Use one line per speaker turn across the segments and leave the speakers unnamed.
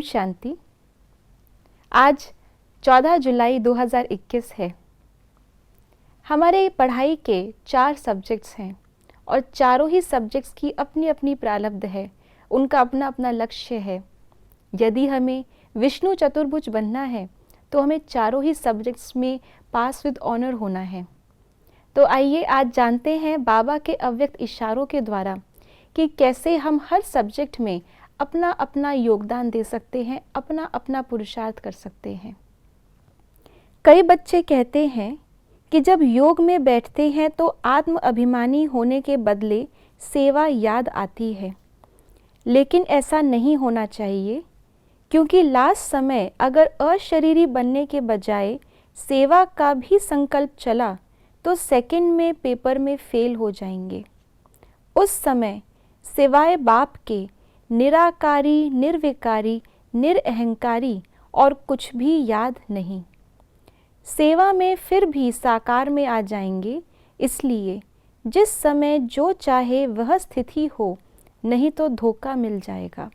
शांति। आज 14 जुलाई 2021 है। हमारे पढ़ाई के 4 सब्जेक्ट्स हैं और चारों ही सब्जेक्ट्स की अपनी अपनी प्रारब्ध है, उनका अपना अपना लक्ष्य है। यदि हमें विष्णु चतुर्भुज बनना है तो हमें चारों ही सब्जेक्ट्स में पास विद ऑनर होना है। तो आइए आज जानते हैं बाबा के अव्यक्त इशारों के द्वारा कि कैसे हम हर सब्जेक्ट में अपना अपना योगदान दे सकते हैं, अपना अपना पुरुषार्थ कर सकते हैं। कई बच्चे कहते हैं कि जब योग में बैठते हैं तो आत्म अभिमानी होने के बदले सेवा याद आती है, लेकिन ऐसा नहीं होना चाहिए, क्योंकि लास्ट समय अगर अशरीरी बनने के बजाय सेवा का भी संकल्प चला तो सेकंड में पेपर में फेल हो जाएंगे। उस समय सिवाय बाप के निराकारी, निर्विकारी, निरअहंकारी और कुछ भी याद नहीं। सेवा में फिर भी साकार में आ जाएंगे, इसलिए जिस समय जो चाहे वह स्थिति हो, नहीं तो धोखा मिल जाएगा।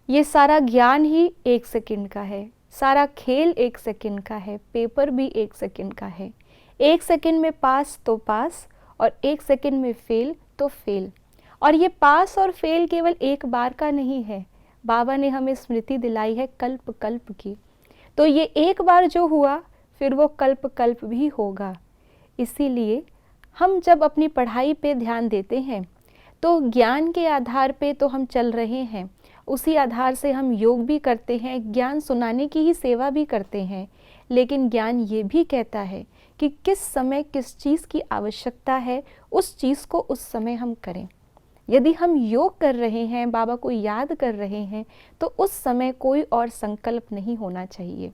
ये सारा ज्ञान ही 1 सेकंड का है, सारा खेल 1 सेकंड का है, पेपर भी 1 सेकंड का है। 1 सेकंड में पास तो पास और 1 सेकंड में फेल तो फेल। और ये पास और फेल केवल एक बार का नहीं है, बाबा ने हमें स्मृति दिलाई है कल्प कल्प की। तो ये एक बार जो हुआ फिर वो कल्प कल्प भी होगा। इसीलिए हम जब अपनी पढ़ाई पे ध्यान देते हैं तो ज्ञान के आधार पे तो हम चल रहे हैं, उसी आधार से हम योग भी करते हैं, ज्ञान सुनाने की ही सेवा भी करते हैं। लेकिन ज्ञान ये भी कहता है कि किस समय किस चीज़ की आवश्यकता है, उस चीज़ को उस समय हम करें। यदि हम योग कर रहे हैं, बाबा को याद कर रहे हैं, तो उस समय कोई और संकल्प नहीं होना चाहिए।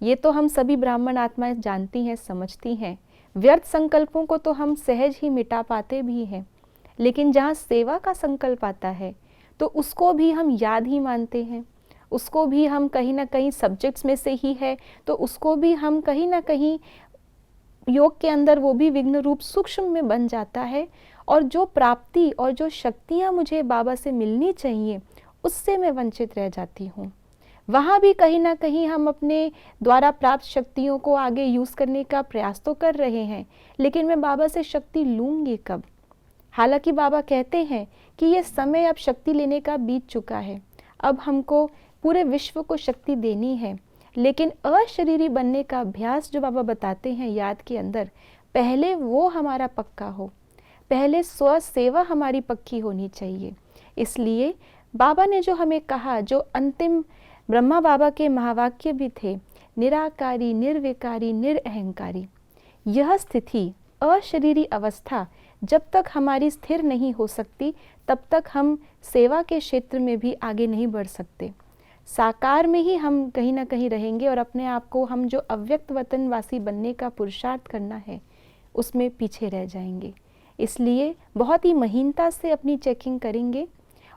ये तो हम सभी ब्राह्मण आत्माएं जानती हैं, समझती हैं। व्यर्थ संकल्पों को तो हम सहज ही मिटा पाते भी हैं, लेकिन जहाँ सेवा का संकल्प आता है तो उसको भी हम याद ही मानते हैं, उसको भी हम कहीं ना कहीं सब्जेक्ट्स में से ही है, तो उसको भी हम कहीं ना कहीं योग के अंदर वो भी विघ्न रूप सूक्ष्म में बन जाता है। और जो प्राप्ति और जो शक्तियाँ मुझे बाबा से मिलनी चाहिए उससे मैं वंचित रह जाती हूँ। वहाँ भी कहीं ना कहीं हम अपने द्वारा प्राप्त शक्तियों को आगे यूज़ करने का प्रयास तो कर रहे हैं, लेकिन मैं बाबा से शक्ति लूँगी कब? हालांकि बाबा कहते हैं कि ये समय अब शक्ति लेने का बीत चुका है, अब हमको पूरे विश्व को शक्ति देनी है। लेकिन अशरीरी बनने का अभ्यास जो बाबा बताते हैं याद के अंदर, पहले वो हमारा पक्का हो, पहले स्व सेवा हमारी पक्की होनी चाहिए। इसलिए बाबा ने जो हमें कहा, जो अंतिम ब्रह्मा बाबा के महावाक्य भी थे, निराकारी, निर्विकारी, निरअहंकारी, यह स्थिति अशरीरी अवस्था जब तक हमारी स्थिर नहीं हो सकती तब तक हम सेवा के क्षेत्र में भी आगे नहीं बढ़ सकते। साकार में ही हम कहीं ना कहीं रहेंगे और अपने आप को हम जो अव्यक्त वतनवासी बनने का पुरुषार्थ करना है उसमें पीछे रह जाएंगे। इसलिए बहुत ही महीनता से अपनी चेकिंग करेंगे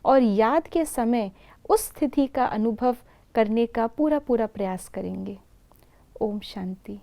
और याद के समय उस स्थिति का अनुभव करने का पूरा प्रयास करेंगे। ओम शांति।